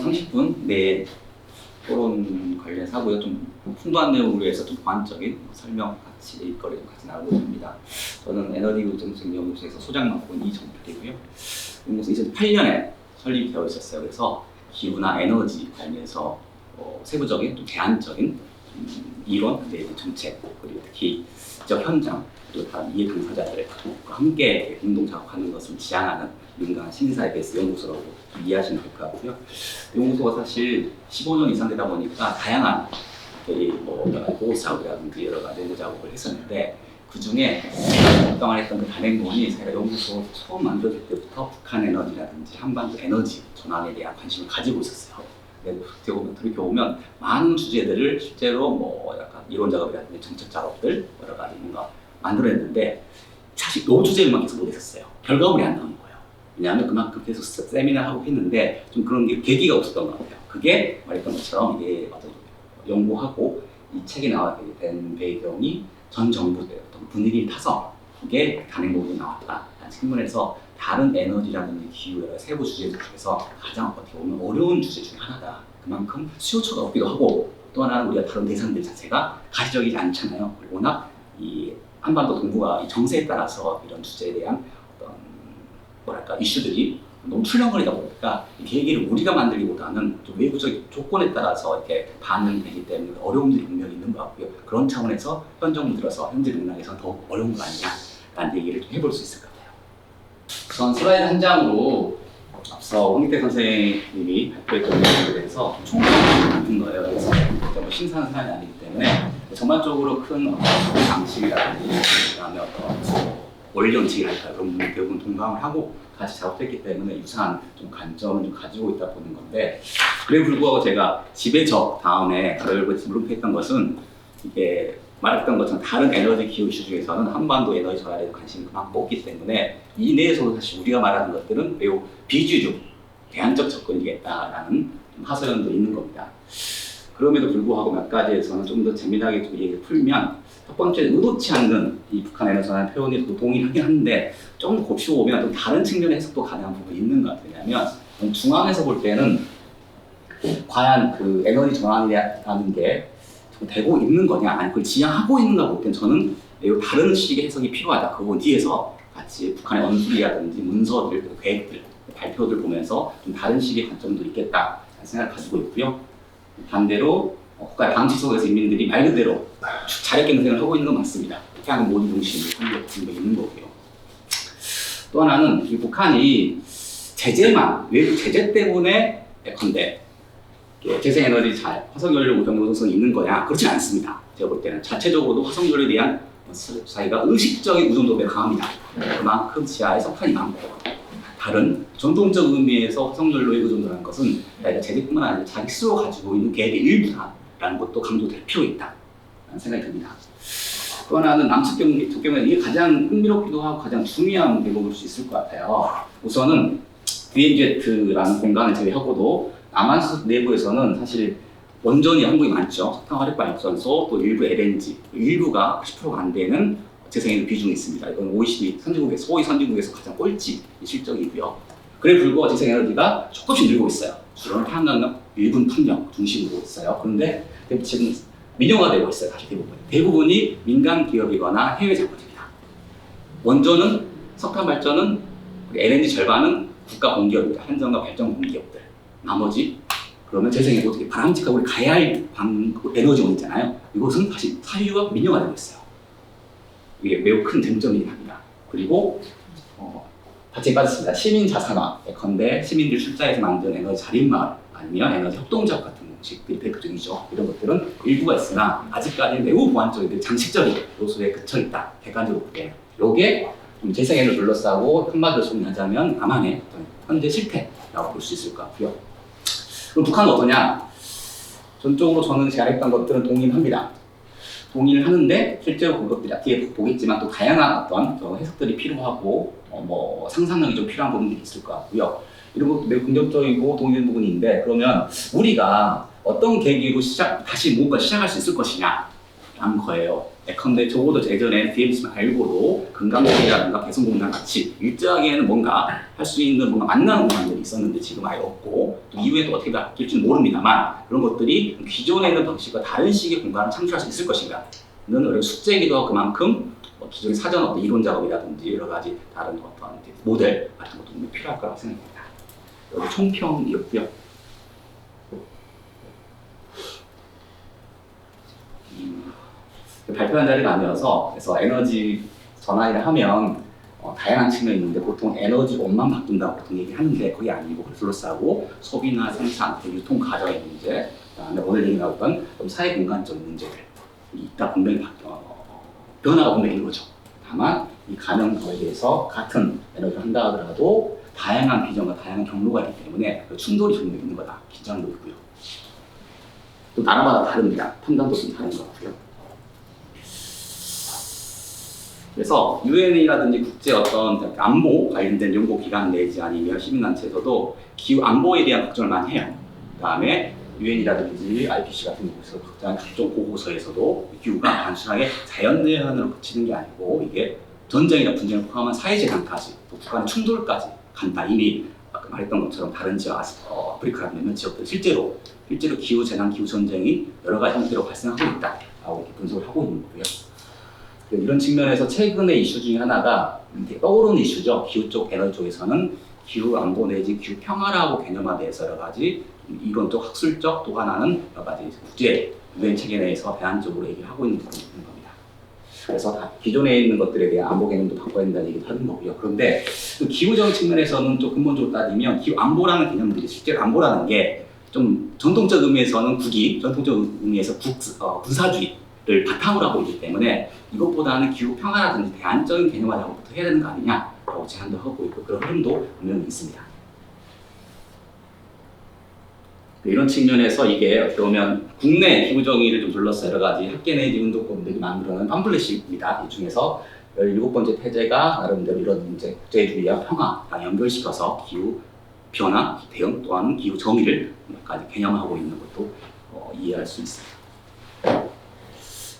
30분 내에 토론 관련해서 하고요. 좀 풍부한 내용으로 해서 좀 보완적인 설명 같이 일거리 좀 같이 나누고 있습니다. 저는 에너지 우정적 연구소에서 소장 맡고 있는 이정필이고요. 연구소 2008년에 설립되어 있었어요. 그래서 기후나 에너지 관련해서 세부적인 좀 제한적인 이론, 내부 정책, 그리고 특히 지역 현장, 그리고 다른 이해 당사자들과 함께 공동 작업하는 것을 지향하는 민간 시민사회 베이스 연구소라고 이해하시면 될 것 같고요. 연구소가 사실 15년 이상 되다 보니까 다양한 보호 작업이라든지 여러 가지 연구 작업을 했었는데, 그 중에 그동안 했던 그 단행본이 제가 연구소 처음 만들어질 때부터 북한 에너지라든지 한반도 에너지 전환에 대한 관심을 가지고 있었어요. 어떻게 보면 많은 주제들을 실제로 약간 이론 작업이라든지 정책 작업들 여러 가지 뭔가 만들어냈는데, 사실 이 주제만 계속 못했었어요. 결과물이 안 나오는 거예요. 왜냐하면 그만큼 계속 세미나 하고 했는데 좀 그런 게 계기가 없었던 것 같아요. 그게 말했던 것처럼 이게 어떤 연구하고 이 책이 나오게 된 배경이 전 정부 때 어떤 분위기를 타서 그게 단행본으로 나왔다라는 측면에서 다른 에너지라든지 기후 여러 세부 주제들 중에서 가장 어떻게 보면 어려운 주제 중에 하나다. 그만큼 수요처가 없기도 하고, 또 하나는 우리가 다른 대상들 자체가 가시적이지 않잖아요. 그리고 워낙 이 한반도 동북아 이 정세에 따라서 이런 주제에 대한 어떤 이슈들이 너무 출렁거리다 보니까 이 계기를 우리가 만들기보다는 좀 외부적 조건에 따라서 이렇게 반영되기 때문에 어려움들이 분명히 있는 것 같고요. 그런 차원에서 현 정부 들어서 현재 맥락에서는 더 어려운 거 아니냐라는 얘기를 좀 해볼 수 있을 것 같아요. 우선 슬라이드 한 장으로 앞서 황기태 선생님이 발표했던 내용에 대해서 총평을 만든 거예요. 그래서 신선한 사안이 아니기 때문에 전반적으로 큰 방식이라든지 그다음에 어떤 원리원칙이랄까 그런 부분을 대부분 동감을 하고 같이 작업했기 때문에 유사한 좀 관점을 좀 가지고 있다 보는 건데, 그에 불구하고 제가 지배적 다음에 가로열고 물음표했던 것은 이게 말했던 것처럼 다른 에너지 기후 이슈 중에서는 한반도 에너지 전환에 관심이 그만큼 없기 때문에 이 내에서도 사실 우리가 말하는 것들은 매우 비주류, 대안적 접근이겠다라는 하소연도 있는 겁니다. 그럼에도 불구하고 몇 가지에서는 좀 더 재미나게 좀 얘기를 풀면, 첫 번째 의도치 않는 이 북한 에너지 전환 표현이 동일하긴 한데 좀 곱씹어 보면 좀 다른 측면의 해석도 가능한 부분이 있는 것 같아요. 왜냐하면 중앙에서 볼 때는 과연 그 에너지 전환이라는 게 되고 있는 거냐, 아니 그걸 지향하고 있는가 볼 때는 저는 매우 다른 식의 해석이 필요하다. 그 부분 뒤에서 같이 북한의 언술이라든지 문서들, 계획들, 발표들 보면서 좀 다른 식의 관점도 있겠다라는 생각을 가지고 있고요. 반대로 국가의 방치 속에서 인민들이 말 그대로 자력 경쟁을 하고 있는 건 맞습니다. 그렇게 하는 모든 중심을 한게 있는 거고요. 또 하나는 이 북한이 제재만, 외부 제재 때문에 예컨대 재생에너지 화석연료 경쟁성이 있는 거냐? 그렇지 않습니다. 제가 볼 때는 자체적으로도 화석연료에 대한 자기가 의식적인 의존도가 강합니다. 그만큼 지하에 석탄이 많고, 다른 전통적 의미에서 화석연료에 의존도라는 것은 제재뿐만 아니라 자기 스스로 가지고 있는 계획의 일부다라는 것도 강조될 필요가 있다라는 생각이 듭니다. 또 하나는 남측 경우에 이게 가장 흥미롭기도 하고 가장 중요한 대목일 수 있을 것 같아요. 우선은 DMZ라는 공간을 제외하고도 남한수 내부에서는 사실 원전이 한국이 많죠. 석탄 화력발전소, 또 일부 LNG, 일부가 90%가 안 되는 재생에너지 비중이 있습니다. 이건 OECD 선진국에서, 소위 선진국에서 가장 꼴찌 실적이고요. 그래 불구하고 재생에너지가 조금씩 늘고 있어요. 주로는 태양광, 일본 풍력 중심으로 있어요. 그런데 지금 민영화되고 있어요. 사실 대부분이 민간 기업이거나 해외 자본입니다. 원전은, 석탄 발전은, LNG 절반은 국가 공기업입니다. 한전과 발전 공기업들. 나머지 그러면 재생에너지 어떻게 바람직하고 우리 가야 할 에너지원 있잖아요. 이것은 다시 사유가 민영화되고 있어요. 이게 매우 큰 쟁점이긴 합니다. 그리고 같이 빠졌습니다. 시민 자산화, 예컨대 시민들 출자해서 만든 에너지 자립마을 아니면 에너지 협동조합 같은 방식들이 대표적이죠. 이런 것들은 일부가 있으나 아직까지 매우 보완적인 장식적인 요소에 그쳐 있다. 객관적으로 볼게요. 요게 재생에너지를 둘러싸고 한마디로 정리하자면 남한의 현재 실태라고 볼 수 있을 것 같고요. 그럼 북한은 어떠냐? 전적으로 저는 제가 했던 것들은 동의합니다. 동의를 하는데 실제로 그것들이 뒤에 보겠지만 또 다양한 어떤 해석들이 필요하고 상상력이 좀 필요한 부분들이 있을 것 같고요. 이런 것도 매우 긍정적이고 동의되는 부분인데, 그러면 우리가 어떤 계기로 다시 뭔가 시작할 수 있을 것이냐 라는 거예요. 예컨대 적어도 예전에 DMC 말고도 금강공이라든가 개성공단 같이 일정하게는 뭔가 할 수 있는 뭔가 만나는 공간들이 있었는데 지금 아예 없고 또 이후에 또 어떻게 바뀔지는 모릅니다만 그런 것들이 기존에 있는 방식과 다른 식의 공간을 창출할 수 있을 것인가는 어려운 숙제이기도 하고 그만큼 기존의 사전 어떤 이론 작업이라든지 여러 가지 다른 어떤 모델 같은 것도 필요할 거라고 생각합니다. 여기 총평이었고요. 발표한 자리가 아니어서 그래서 에너지 전환을 하면 다양한 측면이 있는데 보통 에너지원만 바꾼다고 보통 얘기하는데 그게 아니고 그걸 둘러싸고 소비나 생산, 유통 과정의 문제, 그다음에 오늘 얘기 나왔던 사회 공간적 문제들이 있다 분명히 변화가 분명히 있는 거죠. 다만 이 가능성에 대해서 같은 에너지를 한다 하더라도 다양한 비전과 다양한 경로가 있기 때문에 충돌이 분명히 있는 거다. 긴장도 있고요. 또 나라마다 다릅니다. 판단도 좀 다른 것 같고요. 그래서 유엔이라든지 국제 어떤 안보 관련된 연구기관 내지 아니면 시민단체에서도 기후 안보에 대한 걱정을 많이 해요. 그다음에 유엔이라든지 IPC 같은 곳에서 각종 보고서에서도 기후가 단순하게 자연재해로 그치는 게 아니고 이게 전쟁이나 분쟁을 포함한 사회재난까지 또 국간 충돌까지 간다. 이미 아까 말했던 것처럼 다른 지역 아프리카 몇몇 지역들 실제로 기후재난, 기후전쟁이 여러 가지 형태로 발생하고 있다라고 이렇게 분석을 하고 있는 거고요. 이런 측면에서 최근의 이슈 중에 하나가 떠오르는 이슈죠. 기후 쪽, 에너지 쪽에서는 기후 안보 내지 기후 평화라고 개념화돼서 여러 가지 이론적, 학술적 또 하나는 여러 가지 국제 유엔 체계 내에서 대안적으로 얘기를 하고 있는 부분이 있는 겁니다. 그래서 다 기존에 있는 것들에 대한 안보 개념도 바꿔야 된다는 얘기도 하는 거고요. 그런데 그 기후적 측면에서는 또 근본적으로 따지면 기후 안보라는 개념들이 실제로 안보라는 게 좀 전통적 의미에서는 전통적 의미에서 군사주의를 바탕으로 하고 있기 때문에 이것보다는 기후 평화라든지 대안적인 개념화 작업부터 해야 되는 거 아니냐라고 제안도 하고 있고 그런 흐름도 분명히 있습니다. 이런 측면에서 이게 어떻게 보면 국내 기후 정의를 좀 둘러싸 여러 가지 학계 내지 운동권들이 만들어낸 팜플렛입니다. 이 중에서 17번째 태제가 나름대로 이런 문제, 국제주의와 평화랑 연결시켜서 기후 변화, 대응 또한 기후 정의를 까지 개념하고 있는 것도 이해할 수 있습니다.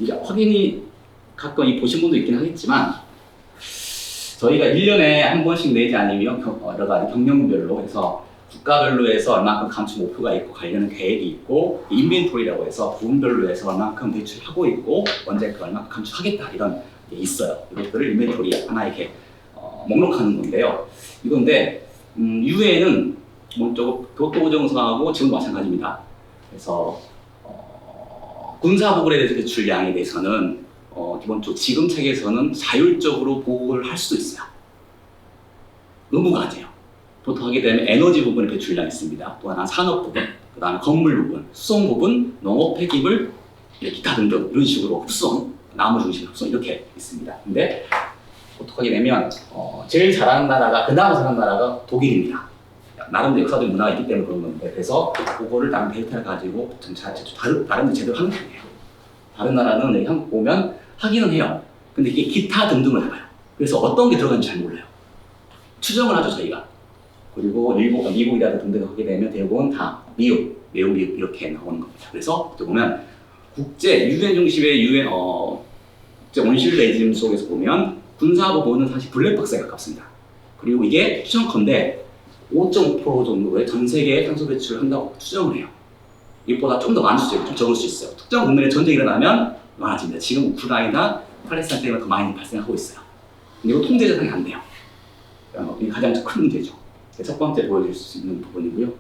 이게 확인이 가끔 보신 분도 있긴 하겠지만 저희가 1년에 한 번씩 내지 아니면 여러 가지 경영별로 해서 국가별로 해서 얼마큼 감축 목표가 있고 관련 계획이 있고 인벤토리라고 해서 부분별로 해서 얼마큼 배출하고 있고 언제까지 얼마큼 감축하겠다 이런 게 있어요. 이것들을 인벤토리 하나 이렇게 목록하는 건데요. 이건데 유엔은 먼저 교토 정상하고 지금도 마찬가지입니다. 그래서 군사보급에 대해서 배출량에 대해서는 기본적으로 지금 체계에서는 자율적으로 보고를 할 수도 있어요. 의무가 아니에요. 보통 하게 되면 에너지 부분의 배출량이 있습니다. 또 하나 산업 부분, 그 다음에 건물 부분, 수송 부분, 농업 폐기물, 기타 등등 이런 식으로 흡수성, 나무 중심 흡수성 이렇게 있습니다. 근데 보통 하게 되면 제일 잘하는 나라가 그나마 잘하는 나라가 독일입니다. 나름대로 역사적 문화가 있기 때문에 그런 건데 그래서 그거를 나름 데이터를 가지고 좀 다른 데 제대로 하는 편이에요. 다른 나라는 여기 한국 보면 하기는 해요. 근데 이게 기타 등등을 해봐요. 그래서 어떤 게 들어가는지 잘 몰라요. 추정을 하죠 저희가. 그리고 미국이라든가 등등 하게 되면 대부분 다 매우 미국 이렇게 나오는 겁니다. 그래서 어떻게 보면 국제 유엔 중심의 유엔 국제 온실 레짐 속에서 보면 군사 부분은 사실 블랙박스에 가깝습니다. 그리고 이게 추정컨대 5.5% 정도의 전 세계의 탄소 배출을 한다고 추정을 해요. 이것보다 좀 더 많을 수 있고 좀 적을 수 있어요. 특정 국면에 전쟁이 일어나면 많아집니다. 지금 우크라이나, 팔레스타인 때문에 더 많이 발생하고 있어요. 근데 이거 통제 대상이 안 돼요. 이게 가장 큰 문제죠. 첫 번째 보여줄 수 있는 부분이고요.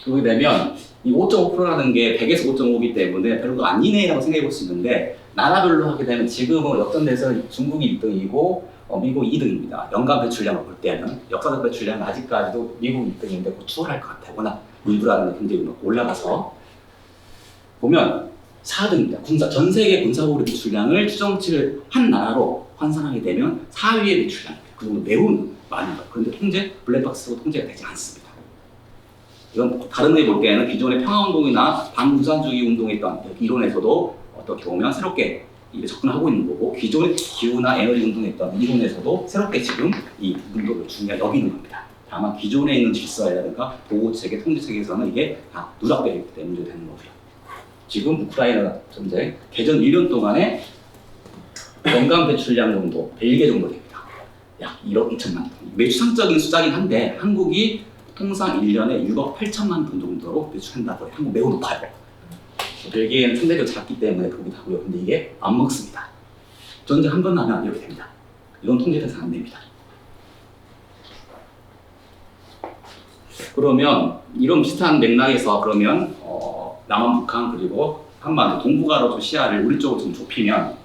그렇게 되면 이 5.5%라는 게 100에서 5.5이기 때문에 별로 아니네라고 생각해 볼 수 있는데 나라별로 하게 되면 지금은 역전돼서 중국이 1등이고 미국 2등입니다. 연간 배출량을 볼 때는 역사적 배출량은 아직까지도 미국 2등인데 곧 추월할 것 같아요. 워낙 인프라는 굉장히 올라가서 보면 4등입니다. 전 세계 군사보급 배출량을 추정치를 한 나라로 환산하게 되면 4위의 배출량입니다. 그 정도 매우 많은 거예요. 그런데 블랙박스로 통제가 되지 않습니다. 이건 다른 데 볼 때는 기존의 평화운동이나 반군사주의 운동에 있던 이론에서도 어떻게 보면 새롭게 접근하고 있는 거고 기존의 기후나 에너지 운동했던 이론에서도 새롭게 지금 이 운동을 중요하게 여기는 겁니다. 다만 기존에 있는 질서라든가 보호체계, 통제체계에서는 이게 다 누락되어 있기 때문에 문제가 되는 거고요. 지금 우크라이나 전쟁 개전 1년 동안에 연간 배출량 정도 100개 정도 됩니다. 약 1억 2천만 톤. 매우 추상적인 숫자긴 한데 한국이 통상 1년에 6억 8천만 톤 정도로 배출한다고 해요. 한국 매우 높아요. 벨기에는 상대적으로 작기 때문에 그렇기도 하고요. 근데 이게 안 먹습니다. 전쟁 한 번 나면 이렇게 됩니다. 이건 통제돼서 안 됩니다. 그러면 이런 비슷한 맥락에서 그러면 남한, 북한 그리고 한반도 동북아로 좀 시야를 우리 쪽으로 좀 좁히면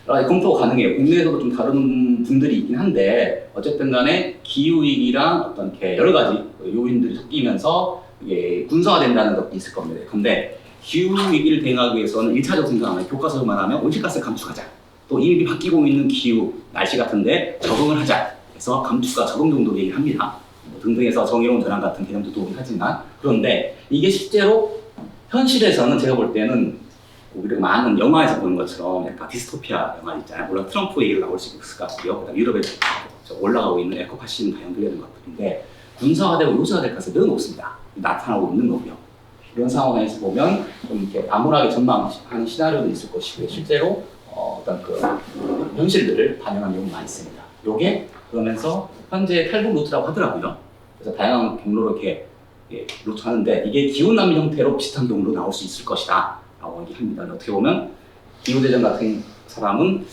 검토가 가능해요. 국내에서도 좀 다른 분들이 있긴 한데 어쨌든 간에 기후위기랑 어떤 이렇게 여러 가지 요인들이 섞이면서 이게 군사화된다는 것도 있을 겁니다. 근데 기후위기를 대응하기 위해서는 1차적으로 생각하면 교과서만 하면 온실가스 감축하자. 또 이미 바뀌고 있는 기후, 날씨 같은데 적응을 하자. 그래서 감축과 적응 정도 얘기를 합니다. 등등해서 정의로운 전환 같은 개념도 도움이 하지만 그런데 이게 실제로 현실에서는 제가 볼 때는 우리가 많은 영화에서 보는 것처럼 약간 디스토피아 영화 있잖아요. 물론 트럼프 얘기가 나올 수 있을 것 같고요. 그다음 유럽에 올라가고 있는 에코파시즘과 연결되는 것들인데 군사화되고 요새화될 가능성이 매우 높습니다. 나타나고 있는 거고요. 이런 상황에서 보면 좀 이렇게 암울하게 전망하는 시나리오도 있을 것이고요. 실제로 어떤 그 현실들을 반영한 경우가 많이 있습니다. 요게 그러면서 현재 탈북 루트라고 하더라고요. 그래서 다양한 경로로 이렇게 루트 하는데 이게 기후난민 형태로 비슷한 경로로 나올 수 있을 것이다 라고 얘기합니다. 어떻게 보면 기후대전 같은 사람은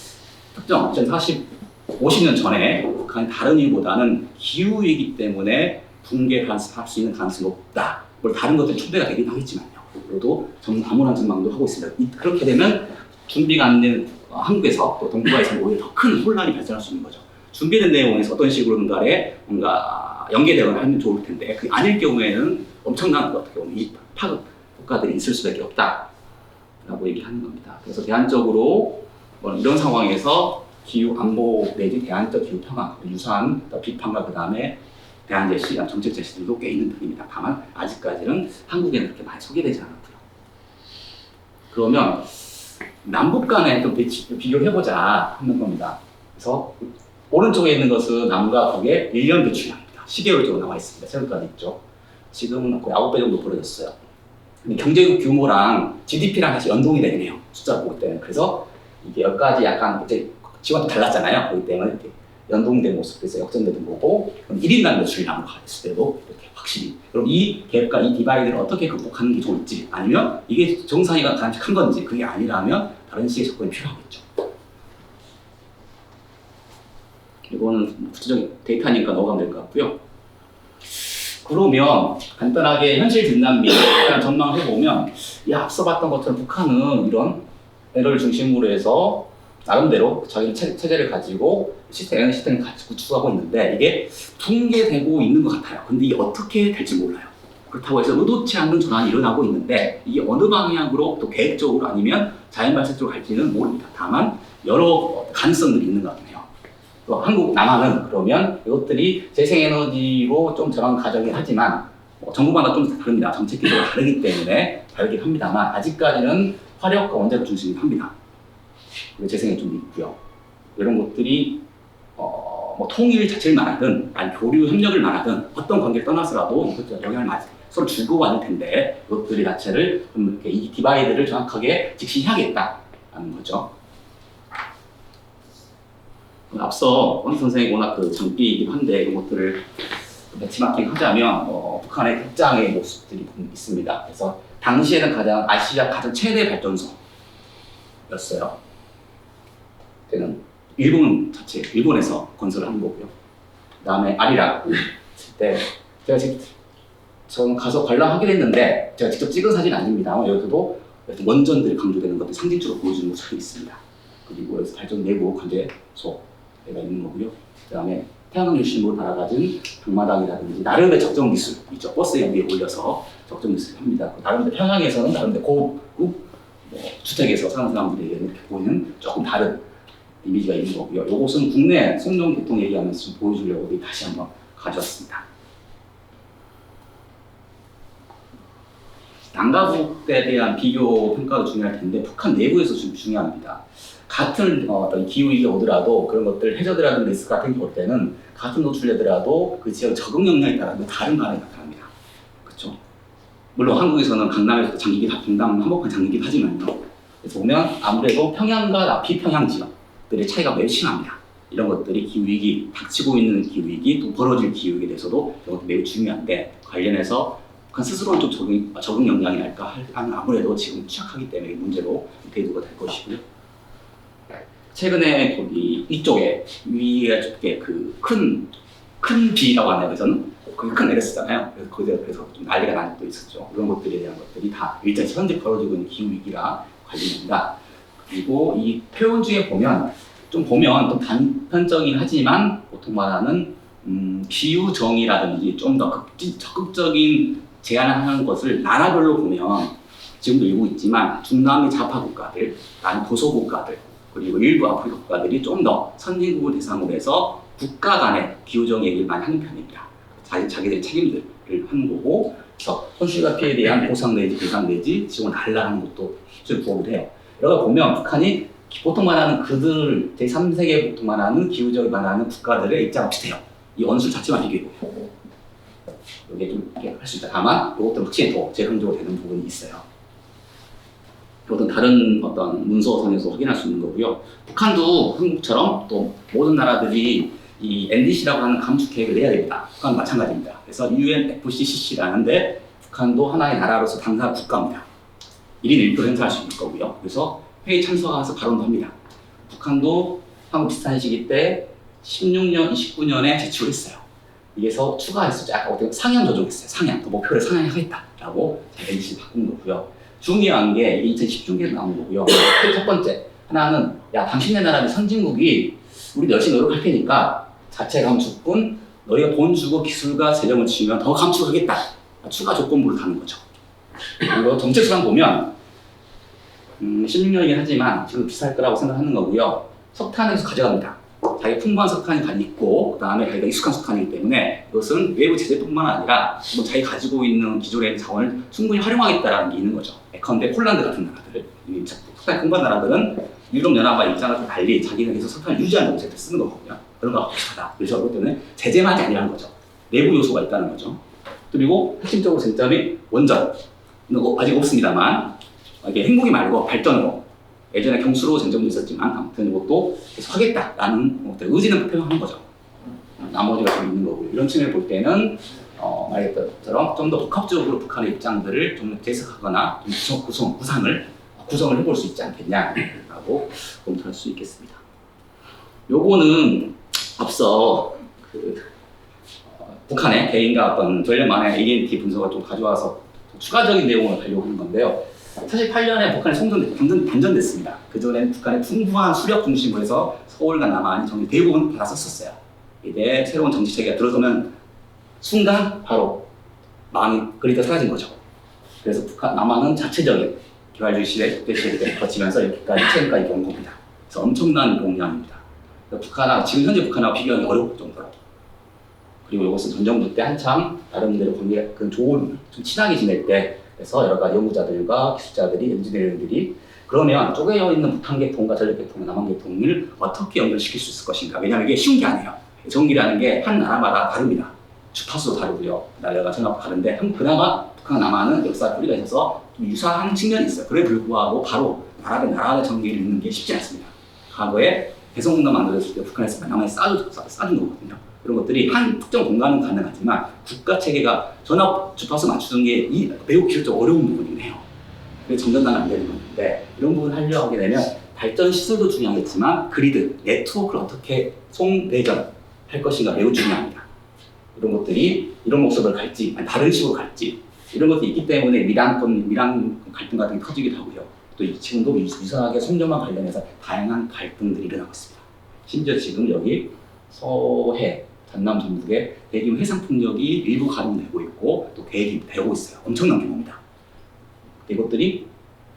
특정 50년 전에 북한이 다른 이유보다는 기후이기 때문에 붕괴할 수 있는 가능성이 높다. 물론 다른 것들이 초대가 되긴 하겠지만요. 그래도 암울한 전망도 하고 있습니다. 그렇게 되면 준비가 안 된 한국에서 또 동북아에서 오히려 더 큰 혼란이 발생할 수 있는 거죠. 준비된 내용에서 어떤 식으로든 간에 뭔가 연계되거나 하면 좋을 텐데 그게 아닐 경우에는 엄청난 어떻게 보면 이 파급 효과들이 있을 수밖에 없다라고 얘기하는 겁니다. 그래서 대안적으로 이런 상황에서 기후 안보 내지 대안적 기후 평화 유사한 비판과 그 다음에 대안 제시, 정책 제시들도 꽤 있는 편입니다. 다만 아직까지는 한국에는 그렇게 많이 소개되지 않았고요. 그러면 남북 간에 좀 비교를 해보자 하는 겁니다. 그래서 오른쪽에 있는 것은 남과 북의 1년 배출량입니다. 시계열적으로 나와 있습니다. 세월까지 있죠. 지금은 거의 9배 정도 벌어졌어요. 경제 규모랑 GDP랑 사실 연동이 되긴 해요. 숫자를 보기 때문에. 그래서 이게 여기까지 약간 이제 지원도 달랐잖아요. 그렇기 때문에 이렇게 연동된 모습에서 역전되는 거고 1인당 매출량으로 가했을 때도 이렇게 확실히 그럼 이 갭과 이 디바이드를 어떻게 극복하는 게 좋을지 아니면 이게 정상이가 가장 큰 건지 그게 아니라면 다른 식의 접근이 필요하겠죠. 이거는 구체적인 데이터니까 넘어가면 될 것 같고요. 그러면 간단하게 현실 진단비 전망을 해보면 앞서 봤던 것처럼 북한은 이런 에너를 중심으로 해서 나름대로 자기 체제를 가지고 에너지 시스템을 같이 구축하고 있는데 이게 붕괴되고 있는 것 같아요. 근데 이게 어떻게 될지 몰라요. 그렇다고 해서 의도치 않는 전환이 일어나고 있는데 이게 어느 방향으로 또 계획적으로 아니면 자연 발생적으로 갈지는 모릅니다. 다만 여러 가능성들이 있는 것 같아요. 또 한국, 남한은 그러면 이것들이 재생에너지로 좀 전환 가져가긴 하지만 정부마다 좀 다릅니다. 정책 기조가 다르기 때문에 다르긴 합니다만 아직까지는 화력과 원자력 중심이 합니다. 그리고 재생에 좀 있고요. 이런 것들이 뭐 통일 자체를 말하든 아니 교류 협력을 말하든 어떤 관계를 떠나서라도 이것도 영향을 많이 서로 주고받을 텐데 이것들이 자체를 좀 이렇게 이 디바이드를 정확하게 직시해야겠다는 거죠. 앞서 원 선생이 워낙 그 장비이긴 한데 이런 것들을 배치마킹 하자면 북한의 극장의 모습들이 있습니다. 그래서 당시에는 아시아 가장 최대 발전소였어요. 그때는 일본에서 건설을 한 거고요. 그 다음에 아리락 때 저는 가서 관람하긴 했는데 제가 직접 찍은 사진은 아닙니다. 여기서도 원전들이 강조되는 것들 상징적으로 보여주는 모습이 있습니다. 그리고 여기서 발전 내부 관제소가 있는 거고요. 그 다음에 태양광 중심으로 달아가진 방마당이라든지 나름의 적정 기술이죠. 버스 위에 올려서 적정 기술을 합니다. 나름대로 평양에서는 나름대로 고급 주택에서 사는 사람들에게 이렇게 보이는 조금 다른 이미지가 있는 거고요. 이것은 국내 송정 교통 얘기하면서 좀 보여주려고 다시 한번 가져왔습니다. 남과 북에 대한 비교 평가도 중요할 텐데 북한 내부에서 좀 중요합니다. 같은 어떤 기후위기 오더라도 그런 것들 해저드라는 리스크 같은 경우 때는 같은 노출되더라도 그 지역 적응 역량에 따라 다른 반응이 나타납니다. 그렇죠? 물론 한국에서는 강남에서 장기기 강남 한복판 장기기도 하지만요. 그래서 보면 아무래도 평양과 나피평양 지역들의 차이가 매우 심합니다. 이런 것들이 기후위기, 닥치고 있는 기후위기, 또 벌어질 기후위기에 대해서도 이것도 매우 중요한데 관련해서 북한 스스로는 좀 적응 역량이 날까 하면 아무래도 지금 취약하기 때문에 문제로 대두가 될 것이고요. 최근에 거기 이쪽에 위에 큰 B라고 하네요. 그래서는 거기 큰 L을 쓰잖아요. 그래서 좀 난리가 난 적도 있었죠. 그런 것들에 대한 것들이 다 일단 현재 벌어지고 있는 기후위기랑 관련됩니다. 그리고 이 표현 중에 보면 좀 단편적이긴 하지만 보통 말하는 기후정의라든지 좀 더 적극적인 제안을 하는 것을 나라별로 보면 지금도 일부 있지만 중남미 좌파 국가들, 도서국가들 그리고 일부 아프리카 국가들이 좀 더 선진국을 대상으로 해서 국가 간의 기후정의 얘기를 많이 하는 편입니다. 자기들의 책임들을 하는 거고, 그래서 손실과 피해에 대한 보상 내지 배상 내지 지원을 달라 하는 것도 실제로 부업을 해요. 여기 보면 북한이 보통 말하는 그들 제3세계 보통 말하는 기후정의 말하는 국가들의 입장과 비슷해요. 이 원수 자체만 비교해보고 이게 좀 이렇게 할 수 있다. 다만 이것도 확실히 더 재형적으로 되는 부분이 있어요. 어떤 다른 어떤 문서상에서 확인할 수 있는 거고요. 북한도 한국처럼 또 모든 나라들이 이 NDC라고 하는 감축 계획을 내야 됩니다. 북한은 마찬가지입니다. 그래서 UNFCCC라는데 북한도 하나의 나라로서 당사 국가입니다. 1인 1표를 행사할 수 있는 거고요. 그래서 회의 참석해서 발언도 합니다. 북한도 한국 비슷한 시기 때 16년, 29년에 제출을 했어요. 여기서 추가했었죠. 아까 어떻게 상향 조정했어요. 상향, 그 목표를 상향하겠다라고 NDC를 바꾼 거고요. 중요한 게 2010중계에 나온 거고요. 첫 번째, 하나는 야 당신네 나라는 선진국이 우리도 열심히 노력할 테니까 자체 감축분 너희가 돈 주고 기술과 재정을 주면 더 감축하겠다. 추가 조건부를 다는 거죠. 그리고 정책수랑 보면 16년이긴 하지만 지금 비쌀 거라고 생각하는 거고요. 석탄에서 가져갑니다. 자기 풍부한 석탄이 있고 그 다음에 자기가 익숙한 석탄이기 때문에 이것은 외부 제재뿐만 아니라 자기 가지고 있는 기존의 자원을 충분히 활용하겠다라는 게 있는 거죠. 예컨대 폴란드 같은 나라들, 석탄이 풍부한 나라들은 유럽연합과 입장과 좀 달리 자기는 계속 석탄을 유지하는 정책을 쓰는 거거든요. 그런 거하고 비슷하다. 그래서 그것 때문에 제재만이 아니라는 거죠. 내부 요소가 있다는 거죠. 그리고 핵심적으로 쟁점이 원전. 아직 없습니다만 이게 행복이 말고 발전으로 예전에 경수로 쟁점도 있었지만 아무튼 이것도 계속 하겠다라는 의지는 표명하는 거죠. 나머지가 좀 있는 거고요. 이런 측면을 볼 때는 말했던 것처럼 좀 더 복합적으로 북한의 입장들을 좀 재석하거나 구성을 해볼 수 있지 않겠냐라고 검토할 수 있겠습니다. 요거는 앞서 북한의 개인과 어떤 전략만의 ANT 분석을 좀 가져와서 추가적인 내용을 하려고 하는 건데요. 48년에 북한이 단전됐습니다. 그전에 북한의 풍부한 수력 중심으로 해서 서울과 남한이 정리 대부분 받았었어요. 이제 새로운 정치 체계가 들어서면 순간 바로 망이 그리고 사라진 거죠. 그래서 남한은 자체적인 개발주의 시대, 국대 시대를 거치면서 여기까지 최근까지 온 겁니다. 그래서 엄청난 용량입니다. 지금 현재 북한하고 비교하기 어려울 정도로. 그리고 이것은 전정부 때 한참 다른 데로 관계가 좋은, 좀 친하게 지낼 때, 그래서 여러 가지 연구자들과 기술자들이, 엔지니어들이 그러면 쪼개져 있는 북한 계통과 전력 계통, 남한 계통을 어떻게 연결시킬 수 있을 것인가. 왜냐하면 이게 쉬운 게 아니에요. 전기라는 게 한 나라마다 다릅니다. 주파수도 다르고요. 나라가 전압도 다른데 그나마 북한 남한은 역사 뿌리가 있어서 좀 유사한 측면이 있어요. 그래 불구하고 바로 나라의 전기를 잇는 게 쉽지 않습니다. 과거에 대성공단 만들었을 때 북한에서 남한에 싸준 거거든요. 이런 것들이 한 특정 공간은 가능하지만 국가 체계가 전압 주파수 맞추는 게 매우 기술적으로 어려운 부분이긴 해요. 그래서 점점단 안 되는 건데 이런 부분을 하려고 하게 되면 발전 시설도 중요하겠지만 그리드, 네트워크를 어떻게 송배전할 것인가 매우 중요합니다. 이런 것들이 이런 모습을 갈지 아니 다른 식으로 갈지 이런 것들이 있기 때문에 미랑 갈등 같은 게 터지기도 하고요. 또 지금도 유사하게 송전망 관련해서 다양한 갈등들이 일어나고 있습니다. 심지어 지금 여기 서해, 전남, 전북에 대규모 해상 풍력이 일부 가동되고 있고 또 계획이 되고 있어요. 엄청난 규모입니다. 이것들이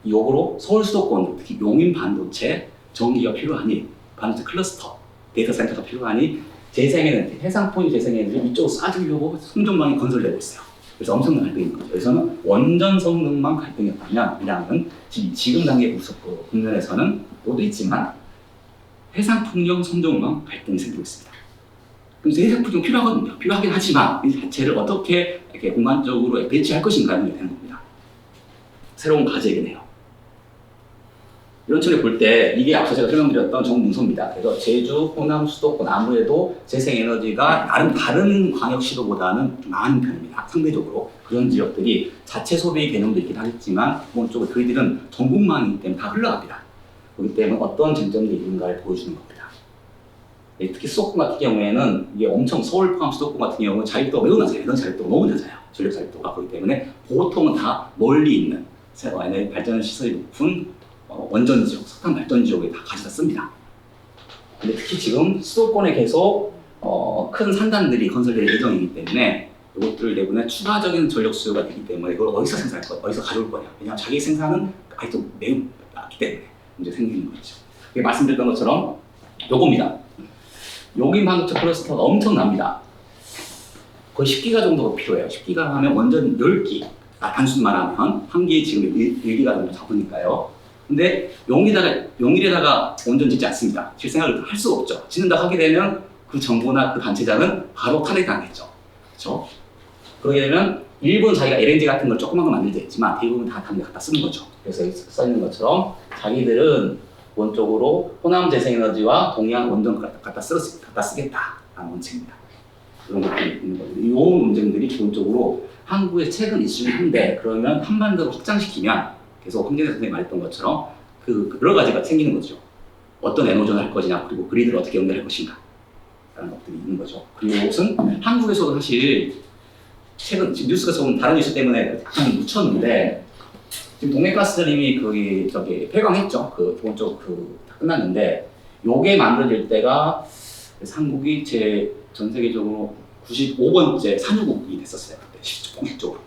역으로 서울 수도권, 특히 용인 반도체 전기가 필요하니 반도체 클러스터, 데이터 센터가 필요하니 재생에너지, 해상풍력 재생에너지를 이쪽으로 쏴주려고 송전망이 건설되고 있어요. 그래서 엄청난 갈등이 있는 거죠. 그래서는 원전 성능만 갈등이었다면 이랑은 지금 단계 국면에서는 또도 있지만 해상풍력 송전망 갈등이 생기고 있습니다. 그래서 해상풍력 필요하거든요. 필요하긴 하지만 이 자체를 어떻게 이렇게 공간적으로 배치할 것인가는 되는 겁니다. 새로운 과제이긴 해요. 이런 측면을 볼 때 이게 앞서 제가 설명드렸던 정문서입니다. 그래서 제주, 호남, 수도권 아무래도 재생에너지가 나름 다른 광역시도보다는 좀 많은 편입니다. 상대적으로 그런 지역들이 자체 소비 개념도 있긴 하겠지만 기본적으로 그들은 전국망이기 때문에 다 흘러갑니다. 그렇기 때문에 어떤 쟁점들이 있는가를 보여주는 겁니다. 특히 수도권 같은 경우에는 이게 엄청 서울 포함 수도권 같은 경우는 자립도가 매우 낮아요. 에너지 자립도가 너무 낮아요. 전력 자립도가. 그렇기 때문에 보통은 다 멀리 있는 에너지 발전 시설이 높은 원전 지역, 석탄 발전 지역에 다 가져다 씁니다. 근데 특히 지금 수도권에 계속 큰 산단들이 건설될 예정이기 때문에 이것들 내부에 추가적인 전력 수요가 되기 때문에 이걸 어디서 생산할 거냐, 어디서 가져올 거냐. 왜냐하면 자기 생산은 아직도 매우 낮기 때문에 문제 생기는 거죠. 말씀드렸던 것처럼 요겁니다. 여기 반도체 클러스터가 엄청납니다. 거의 10기가 정도가 필요해요. 10기가 하면 원전 10기. 단순 말하면 한 개 지금 1기가 정도 잡으니까요. 근데 용일에다가 원전 짓지 않습니다. 실생활을 할 수가 없죠. 짓는다 하게 되면 그 정부나 그 단체장은 바로 탄핵당했죠. 그렇죠? 그러게 되면 일본 자기가 LNG 같은 걸 조그만 거 만들지 했지만 대부분 다 다른 데 갖다 쓰는 거죠. 그래서 여기 써 있는 것처럼 자기들은 기본적으로 호남 재생에너지와 동양 원전 갖다 쓰겠다라는 원칙입니다. 그런 것들이 있는 거죠. 이 논쟁들이 기본적으로 한국의 최근 이슈긴 한데 그러면 한반도를 확장시키면 계속 황진혜 선생님이 말했던 것처럼 그 여러 가지가 생기는 거죠. 어떤 에너전을 할 것이냐, 그리고 그리드를 어떻게 연결할 것인가 라는 것들이 있는 거죠. 그리고 이것은 한국에서도 사실 최근 지금 뉴스가 조금 다른 이슈 때문에 약간 묻혔는데 지금 동해가스전임이 폐광했죠. 기본적으로 다 끝났는데 요게 만들어질 때가 한국이 전 세계적으로 95번째 산유국이 됐었어요. 그때 공식적으로.